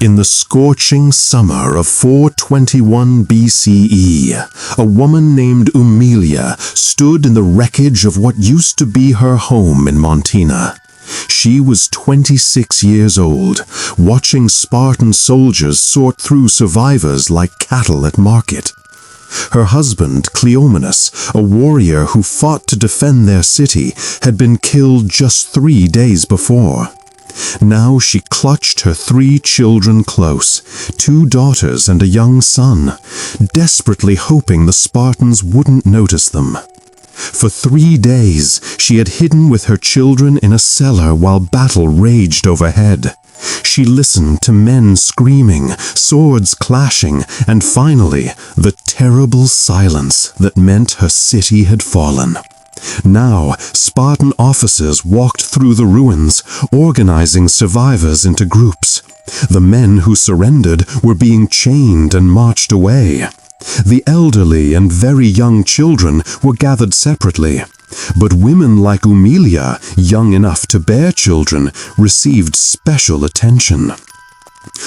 In the scorching summer of 421 BCE, a woman named Umilia stood in the wreckage of what used to be her home in Mantina. She was 26 years old, watching Spartan soldiers sort through survivors like cattle at market. Her husband, Cleomenes, a warrior who fought to defend their city, had been killed just 3 days before. Now she clutched her 3 children close, 2 daughters and a young son, desperately hoping the Spartans wouldn't notice them. For 3 days, she had hidden with her children in a cellar while battle raged overhead. She listened to men screaming, swords clashing, and finally, the terrible silence that meant her city had fallen. Now, Spartan officers walked through the ruins, organizing survivors into groups. The men who surrendered were being chained and marched away. The elderly and very young children were gathered separately, but women like Umilia, young enough to bear children, received special attention.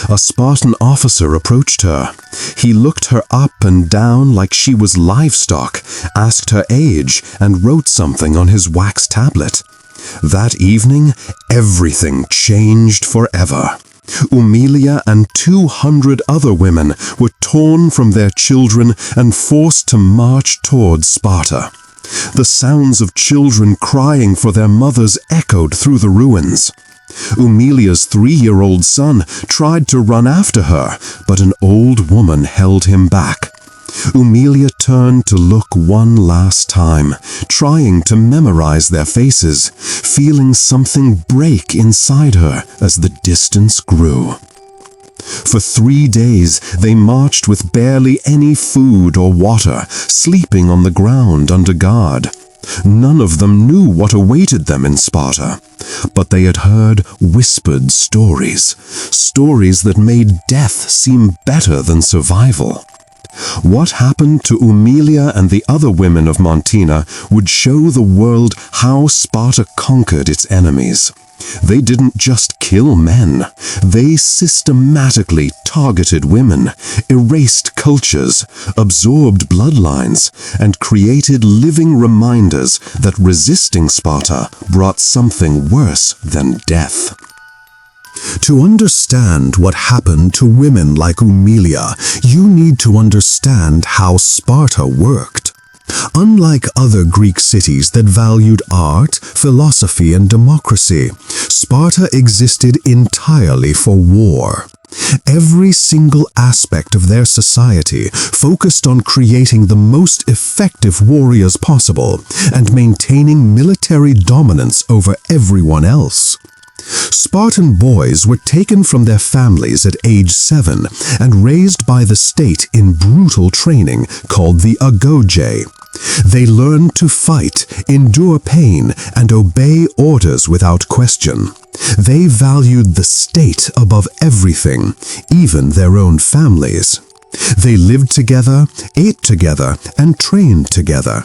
A Spartan officer approached her. He looked her up and down like she was livestock, asked her age, and wrote something on his wax tablet. That evening, everything changed forever. Umilia and 200 other women were torn from their children and forced to march towards Sparta. The sounds of children crying for their mothers echoed through the ruins. Umilia's 3-year-old son tried to run after her, but an old woman held him back. Umilia turned to look one last time, trying to memorize their faces, feeling something break inside her as the distance grew. For 3 days, they marched with barely any food or water, sleeping on the ground under guard. None of them knew what awaited them in Sparta, but they had heard whispered stories that made death seem better than survival. What happened to Umilia and the other women of Mantina would show the world how Sparta conquered its enemies. They didn't just kill men, they systematically targeted women, erased cultures, absorbed bloodlines, and created living reminders that resisting Sparta brought something worse than death. To understand what happened to women like Umilia, you need to understand how Sparta worked. Unlike other Greek cities that valued art, philosophy, and democracy, Sparta existed entirely for war. Every single aspect of their society focused on creating the most effective warriors possible and maintaining military dominance over everyone else. Spartan boys were taken from their families at age 7 and raised by the state in brutal training called the agoge. They learned to fight, endure pain, and obey orders without question. They valued the state above everything, even their own families. They lived together, ate together, and trained together.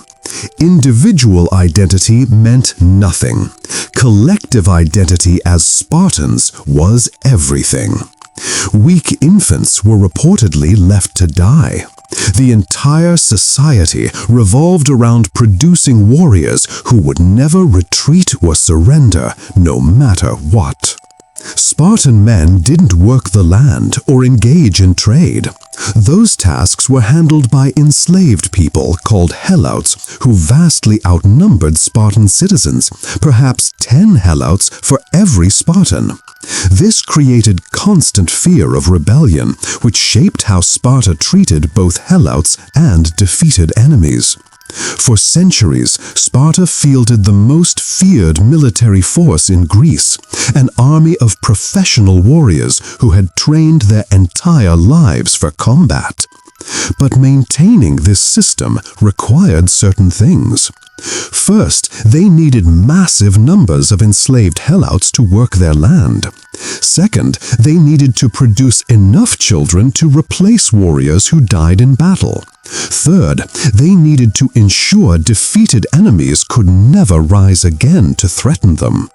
Individual identity meant nothing. Collective identity as Spartans was everything. Weak infants were reportedly left to die. The entire society revolved around producing warriors who would never retreat or surrender, no matter what. Spartan men didn't work the land or engage in trade. Those tasks were handled by enslaved people called helots who vastly outnumbered Spartan citizens, perhaps 10 helots for every Spartan. This created constant fear of rebellion, which shaped how Sparta treated both helots and defeated enemies. For centuries, Sparta fielded the most feared military force in Greece, an army of professional warriors who had trained their entire lives for combat. But maintaining this system required certain things. First, they needed massive numbers of enslaved helots to work their land. Second, they needed to produce enough children to replace warriors who died in battle. Third, they needed to ensure defeated enemies could never rise again to threaten them.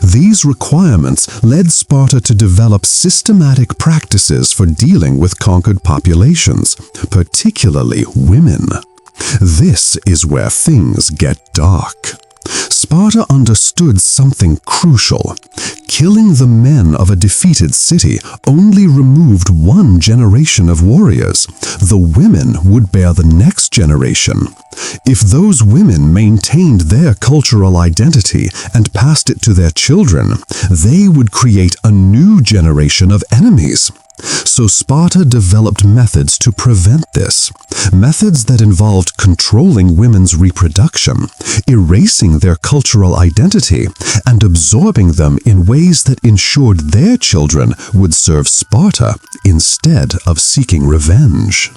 These requirements led Sparta to develop systematic practices for dealing with conquered populations, particularly women. This is where things get dark. Sparta understood something crucial. Killing the men of a defeated city only removed one generation of warriors. The women would bear the next generation. If those women maintained their cultural identity and passed it to their children, they would create a new generation of enemies. So Sparta developed methods to prevent this, methods that involved controlling women's reproduction, erasing their cultural identity, and absorbing them in ways that ensured their children would serve Sparta instead of seeking revenge.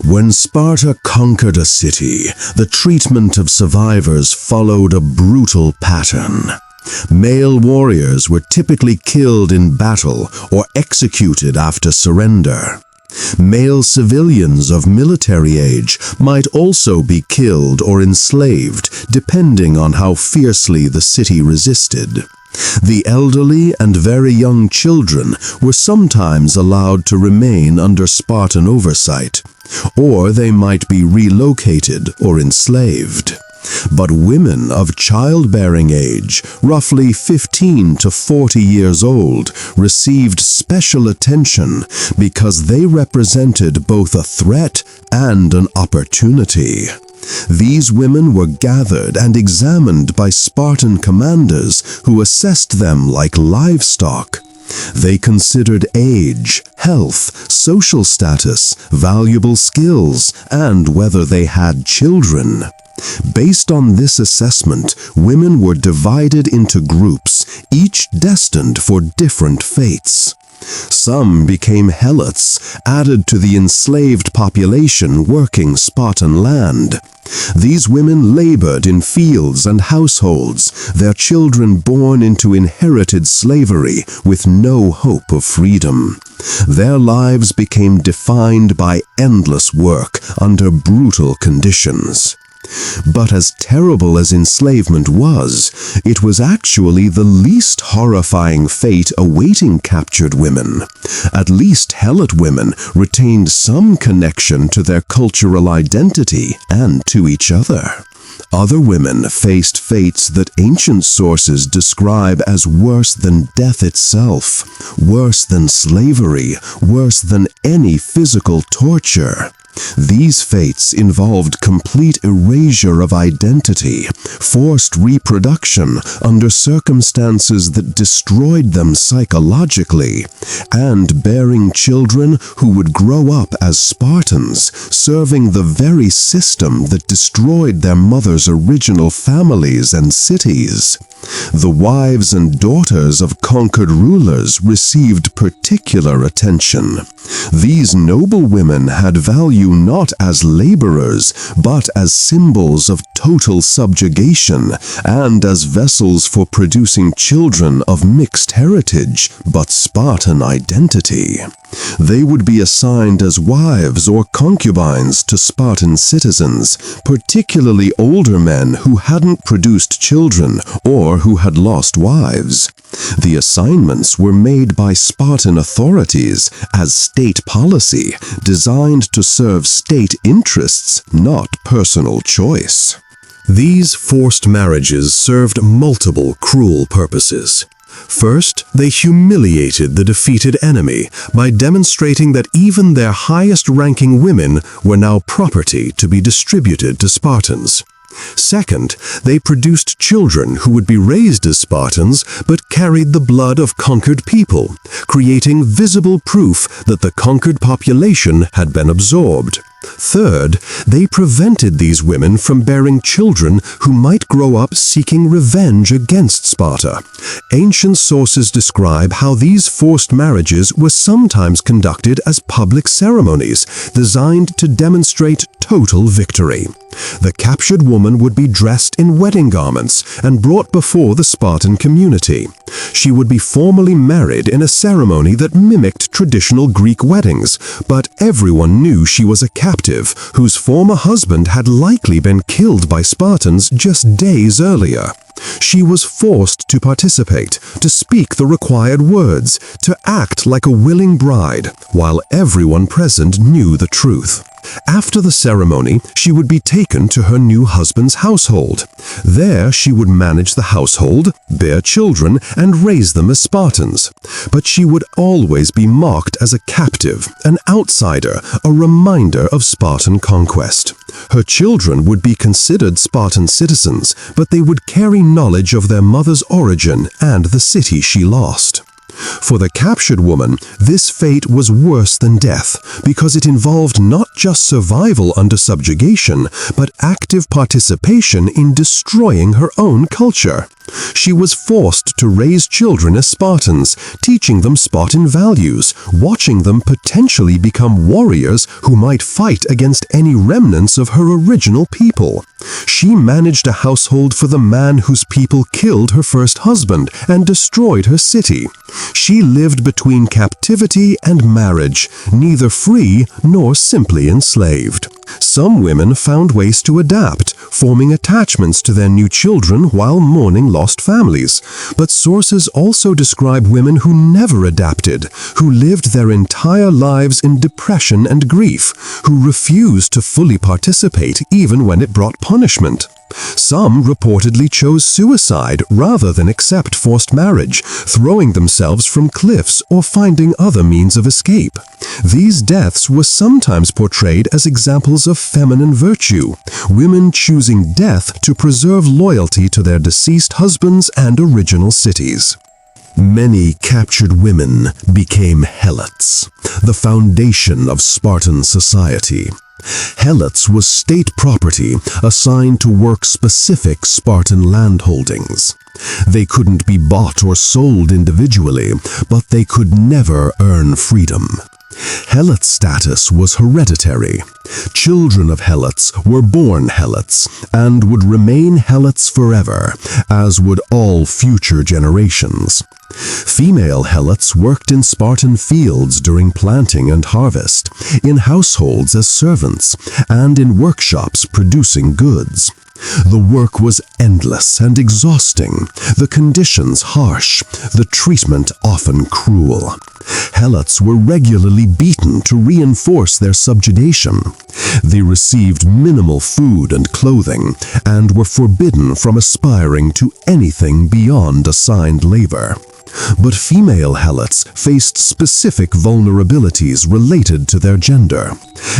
When Sparta conquered a city, the treatment of survivors followed a brutal pattern. Male warriors were typically killed in battle or executed after surrender. Male civilians of military age might also be killed or enslaved, depending on how fiercely the city resisted. The elderly and very young children were sometimes allowed to remain under Spartan oversight, or they might be relocated or enslaved. But women of childbearing age, roughly 15 to 40 years old, received special attention because they represented both a threat and an opportunity. These women were gathered and examined by Spartan commanders who assessed them like livestock. They considered age, health, social status, valuable skills, and whether they had children. Based on this assessment, women were divided into groups, each destined for different fates. Some became helots, added to the enslaved population working Spartan land. These women labored in fields and households, their children born into inherited slavery with no hope of freedom. Their lives became defined by endless work under brutal conditions. But as terrible as enslavement was, it was actually the least horrifying fate awaiting captured women. At least helot women retained some connection to their cultural identity and to each other. Other women faced fates that ancient sources describe as worse than death itself, worse than slavery, worse than any physical torture. These fates involved complete erasure of identity, forced reproduction under circumstances that destroyed them psychologically, and bearing children who would grow up as Spartans, serving the very system that destroyed their mothers' original families and cities. The wives and daughters of conquered rulers received particular attention. These noble women had value not as laborers, but as symbols of total subjugation and as vessels for producing children of mixed heritage but Spartan identity. They would be assigned as wives or concubines to Spartan citizens, particularly older men who hadn't produced children or who had lost wives. The assignments were made by Spartan authorities as state policy, designed to serve state interests, not personal choice. These forced marriages served multiple cruel purposes. First, they humiliated the defeated enemy by demonstrating that even their highest-ranking women were now property to be distributed to Spartans. Second, they produced children who would be raised as Spartans but carried the blood of conquered people, creating visible proof that the conquered population had been absorbed. Third, they prevented these women from bearing children who might grow up seeking revenge against Sparta. Ancient sources describe how these forced marriages were sometimes conducted as public ceremonies designed to demonstrate total victory. The captured woman would be dressed in wedding garments and brought before the Spartan community. She would be formally married in a ceremony that mimicked traditional Greek weddings, but everyone knew she was a captive captive whose former husband had likely been killed by Spartans just days earlier. She was forced to participate, to speak the required words, to act like a willing bride, while everyone present knew the truth. After the ceremony, she would be taken to her new husband's household. There she would manage the household, bear children, and raise them as Spartans. But she would always be mocked as a captive, an outsider, a reminder of Spartan conquest. Her children would be considered Spartan citizens, but they would carry knowledge of their mother's origin and the city she lost. For the captured woman, this fate was worse than death because it involved not just survival under subjugation, but active participation in destroying her own culture. She was forced to raise children as Spartans, teaching them Spartan values, watching them potentially become warriors who might fight against any remnants of her original people. She managed a household for the man whose people killed her first husband and destroyed her city. She lived between captivity and marriage, neither free nor simply enslaved. Some women found ways to adapt, forming attachments to their new children while mourning lost families. But sources also describe women who never adapted, who lived their entire lives in depression and grief, who refused to fully participate even when it brought punishment. Some reportedly chose suicide rather than accept forced marriage, throwing themselves from cliffs or finding other means of escape. These deaths were sometimes portrayed as examples of feminine virtue, women choosing death to preserve loyalty to their deceased husbands and original cities. Many captured women became helots, the foundation of Spartan society. Helots was state property assigned to work specific Spartan landholdings. They couldn't be bought or sold individually, but they could never earn freedom. Helot status was hereditary. Children of helots were born helots and would remain helots forever, as would all future generations. Female helots worked in Spartan fields during planting and harvest, in households as servants, and in workshops producing goods. The work was endless and exhausting, the conditions harsh, the treatment often cruel. Helots were regularly beaten to reinforce their subjugation. They received minimal food and clothing, and were forbidden from aspiring to anything beyond assigned labor. But female helots faced specific vulnerabilities related to their gender.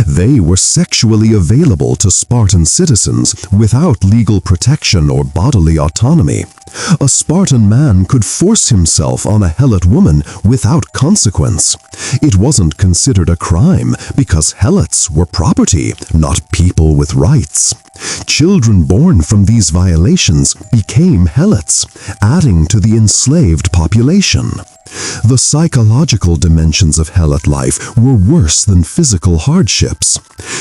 They were sexually available to Spartan citizens without legal protection or bodily autonomy. A Spartan man could force himself on a helot woman without consequence. It wasn't considered a crime because helots were property, not people with rights. Children born from these violations became helots, adding to the enslaved population. The psychological dimensions of helot life were worse than physical hardships.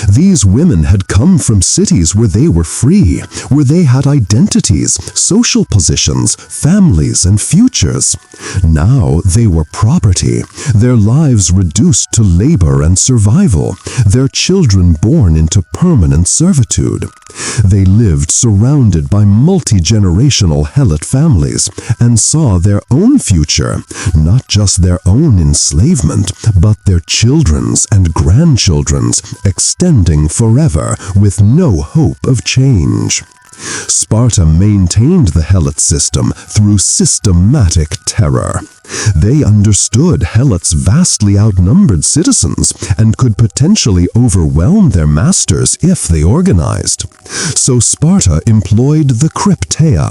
These women had come from cities where they were free, where they had identities, social positions, families, and futures. Now they were property, their lives reduced to labor and survival, their children born into permanent servitude. They lived surrounded by multi-generational helot families and saw their own future, not just their own enslavement, but their children's and grandchildren's, extending forever with no hope of change. Sparta maintained the helot system through systematic terror. They understood helots vastly outnumbered citizens and could potentially overwhelm their masters if they organized. So Sparta employed the krypteia,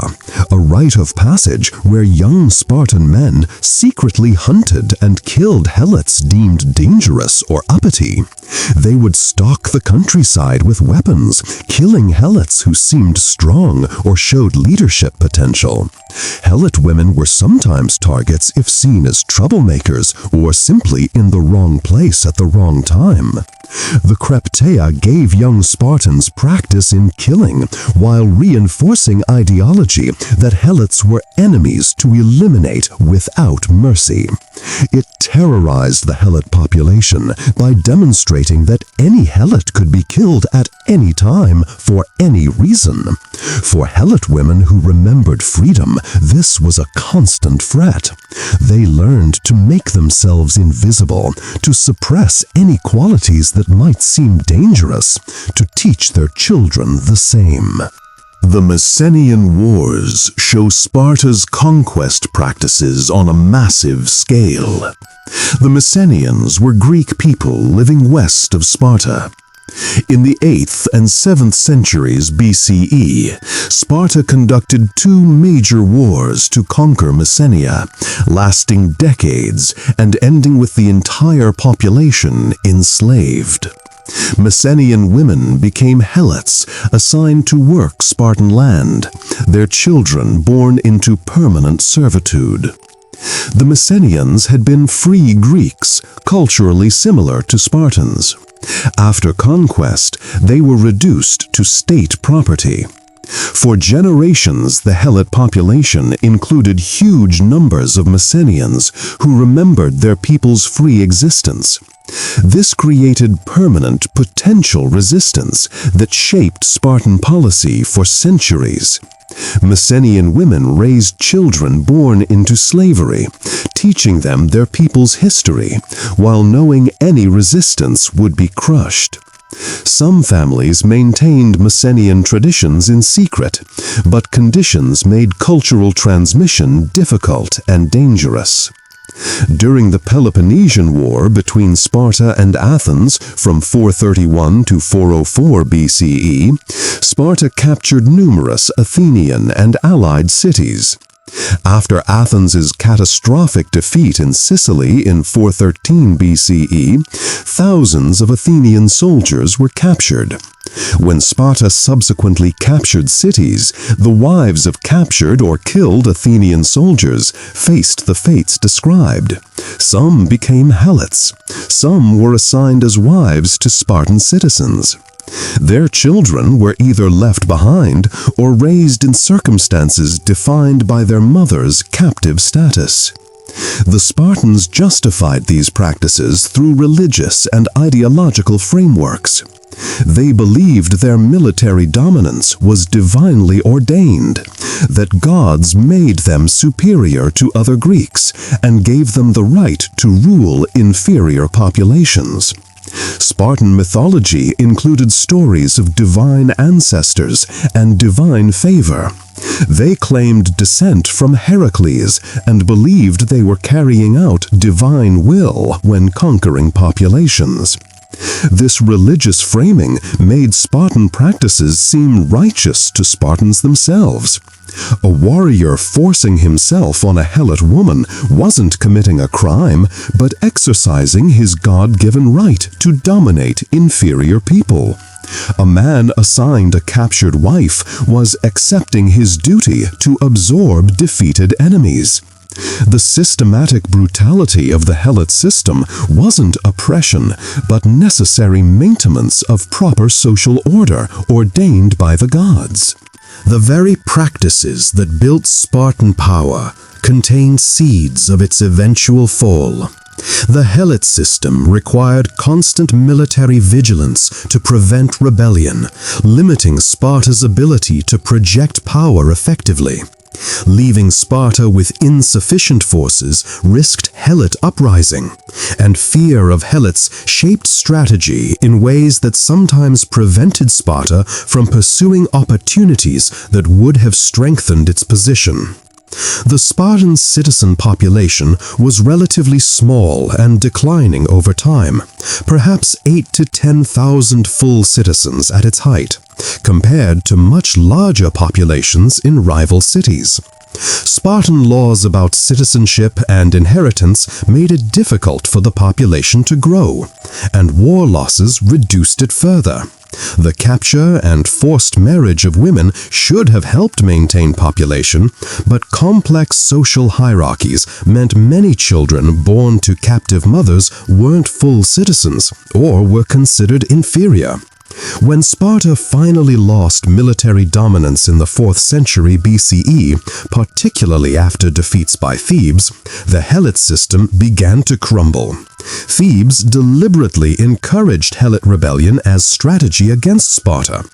a rite of passage where young Spartan men secretly hunted and killed helots deemed dangerous or uppity. They would stalk the countryside with weapons, killing helots who seemed strong or showed leadership potential. Helot women were sometimes targets if seen as troublemakers or simply in the wrong place at the wrong time. The Creptea gave young Spartans practice in killing while reinforcing ideology that Helots were enemies to eliminate without mercy. It terrorized the Helot population by demonstrating that any Helot could be killed at any time for any reason. For Helot women who remembered freedom, this was a constant threat. They learned to make themselves invisible, to suppress any qualities that might seem dangerous, to teach their children the same. The Messenian Wars show Sparta's conquest practices on a massive scale. The Messenians were Greek people living west of Sparta. In the 8th and 7th centuries BCE, Sparta conducted two major wars to conquer Messenia, lasting decades and ending with the entire population enslaved. Messenian women became Helots, assigned to work Spartan land, their children born into permanent servitude. The Messenians had been free Greeks, culturally similar to Spartans. After conquest, they were reduced to state property. For generations, the Helot population included huge numbers of Messenians who remembered their people's free existence. This created permanent potential resistance that shaped Spartan policy for centuries. Messenian women raised children born into slavery, teaching them their people's history, while knowing any resistance would be crushed. Some families maintained Messenian traditions in secret, but conditions made cultural transmission difficult and dangerous. During the Peloponnesian War between Sparta and Athens from 431 to 404 BCE, Sparta captured numerous Athenian and allied cities. After Athens's catastrophic defeat in Sicily in 413 BCE, thousands of Athenian soldiers were captured. When Sparta subsequently captured cities, the wives of captured or killed Athenian soldiers faced the fates described. Some became Helots. Some were assigned as wives to Spartan citizens. Their children were either left behind or raised in circumstances defined by their mother's captive status. The Spartans justified these practices through religious and ideological frameworks. They believed their military dominance was divinely ordained, that gods made them superior to other Greeks and gave them the right to rule inferior populations. Spartan mythology included stories of divine ancestors and divine favor. They claimed descent from Heracles and believed they were carrying out divine will when conquering populations. This religious framing made Spartan practices seem righteous to Spartans themselves. A warrior forcing himself on a Helot woman wasn't committing a crime, but exercising his God-given right to dominate inferior people. A man assigned a captured wife was accepting his duty to absorb defeated enemies. The systematic brutality of the Helot system wasn't oppression, but necessary maintenance of proper social order ordained by the gods. The very practices that built Spartan power contained seeds of its eventual fall. The Helot system required constant military vigilance to prevent rebellion, limiting Sparta's ability to project power effectively. Leaving Sparta with insufficient forces risked Helot uprising, and fear of Helots shaped strategy in ways that sometimes prevented Sparta from pursuing opportunities that would have strengthened its position. The Spartan citizen population was relatively small and declining over time, perhaps 8,000 to 10,000 full citizens at its height, compared to much larger populations in rival cities. Spartan laws about citizenship and inheritance made it difficult for the population to grow, and war losses reduced it further. The capture and forced marriage of women should have helped maintain population, but complex social hierarchies meant many children born to captive mothers weren't full citizens or were considered inferior. When Sparta finally lost military dominance in the 4th century BCE, particularly after defeats by Thebes, the Helot system began to crumble. Thebes deliberately encouraged Helot rebellion as strategy against Sparta.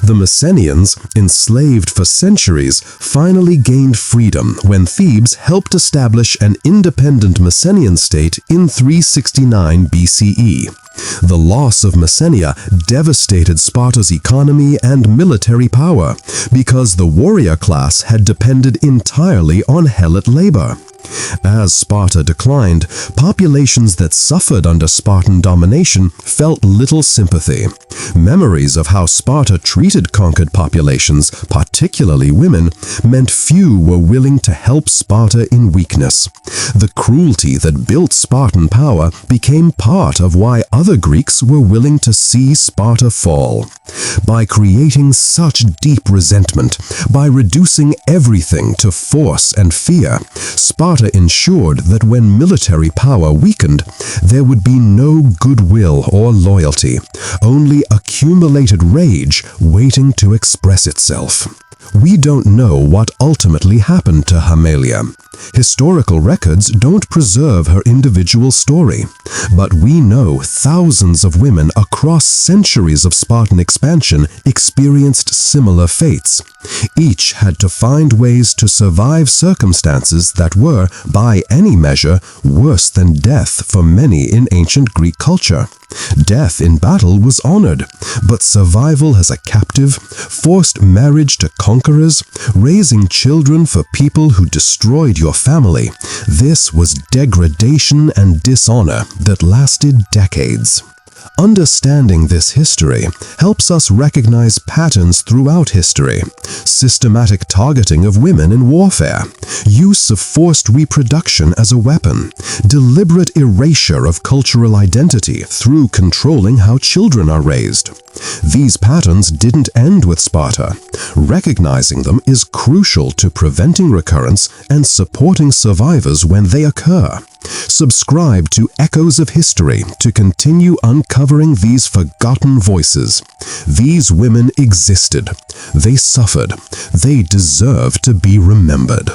The Messenians, enslaved for centuries, finally gained freedom when Thebes helped establish an independent Messenian state in 369 BCE. The loss of Messenia devastated Sparta's economy and military power because the warrior class had depended entirely on Helot labor. As Sparta declined, populations that suffered under Spartan domination felt little sympathy. Memories of how Sparta treated conquered populations, particularly women, meant few were willing to help Sparta in weakness. The cruelty that built Spartan power became part of why other Greeks were willing to see Sparta fall. By creating such deep resentment, by reducing everything to force and fear, Sparta ensured that when military power weakened, there would be no goodwill or loyalty, only accumulated rage waiting to express itself. We don't know what ultimately happened to Hamalia. Historical records don't preserve her individual story, but we know thousands of women across centuries of Spartan expansion experienced similar fates. Each had to find ways to survive circumstances that were, by any measure, worse than death for many in ancient Greek culture. Death in battle was honored, but survival as a captive, forced marriage to conquerors, raising children for people who destroyed your family, this was degradation and dishonor that lasted decades. Understanding this history helps us recognize patterns throughout history: systematic targeting of women in warfare, use of forced reproduction as a weapon, deliberate erasure of cultural identity through controlling how children are raised. These patterns didn't end with Sparta. Recognizing them is crucial to preventing recurrence and supporting survivors when they occur. Subscribe to Echoes of History to continue uncovering these forgotten voices. These women existed. They suffered. They deserve to be remembered.